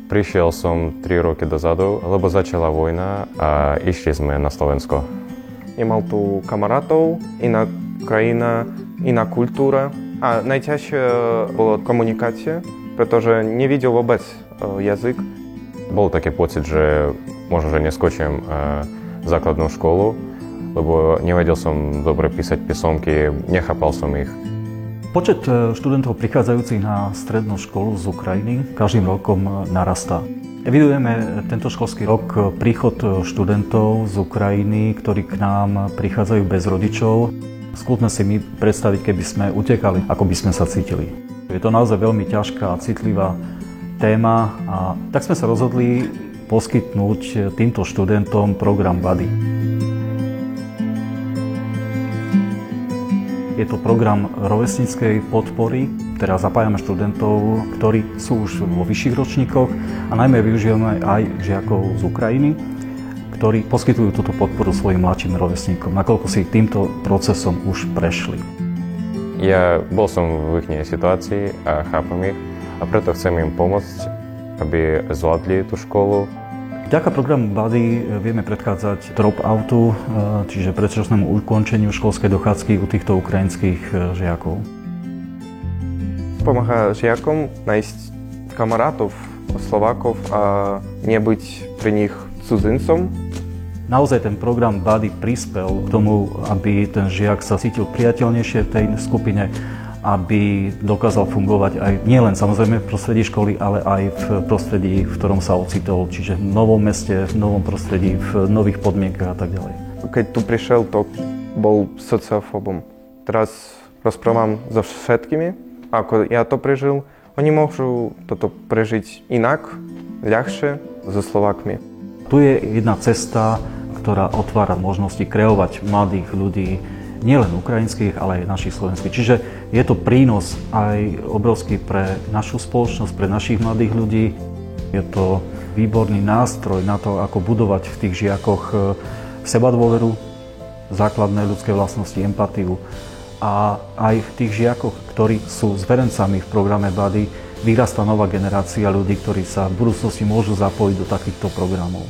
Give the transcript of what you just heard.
Prišiel som 3 roky dozadu, lebo začala vojna a išli sme na Slovensko. Nemal tu kamarátov, iná krajina, iná kultúra a najťažšie bola komunikácia, pretože nevidel vôbec jazyk. Bol taký pocit, že možno, že neskočím základnú školu, lebo nevedel som dobre písať písomky, nechápal som ich. Počet študentov prichádzajúcich na strednú školu z Ukrajiny každým rokom narastá. Evidujeme tento školský rok príchod študentov z Ukrajiny, ktorí k nám prichádzajú bez rodičov. Skúsme si my predstaviť, keby sme utekali, ako by sme sa cítili. Je to naozaj veľmi ťažká a citlivá téma a tak sme sa rozhodli poskytnúť týmto študentom program Buddy. Je to program rovesníckej podpory, teda zapájame študentov, ktorí sú už vo vyšších ročníkoch a najmä využívame aj žiakov z Ukrajiny, ktorí poskytujú túto podporu svojim mladším rovesníkom, nakoľko si týmto procesom už prešli. Ja bol som v ich situácii a chápem ich a preto chcem im pomôcť, aby zvládli tú školu. Vďaka programu Buddy vieme predchádzať drop-outu, čiže predčasnému ukončeniu školskej dochádzky u týchto ukrajinských žiakov. Pomáha žiakom nájsť kamarátov, Slovákov a nebyť pri nich cudzincom. Naozaj ten program Buddy prispel k tomu, aby ten žiak sa cítil priateľnejšie v tej skupine, aby dokázal fungovať aj nielen samozrejme v prostredí školy, ale aj v prostredí, v ktorom sa ocitol, čiže v novom meste, v novom prostredí, v nových podmienkach a tak ďalej. Keď tu prišiel, to bol sociofóbom. Teraz rozprávam so všetkými, ako ja to prežil. Oni môžu toto prežiť inak, ľahšie, so Slovákmi. Tu je jedna cesta, ktorá otvára možnosti kreovať mladých ľudí, nielen ukrajinských, ale aj našich slovenských. Čiže je to prínos aj obrovský pre našu spoločnosť, pre našich mladých ľudí. Je to výborný nástroj na to, ako budovať v tých žiakoch sebadôveru, základné ľudské vlastnosti, empatiu. A aj v tých žiakoch, ktorí sú zverencami v programe Buddy, vyrastá nová generácia ľudí, ktorí sa v budúcnosti môžu zapojiť do takýchto programov.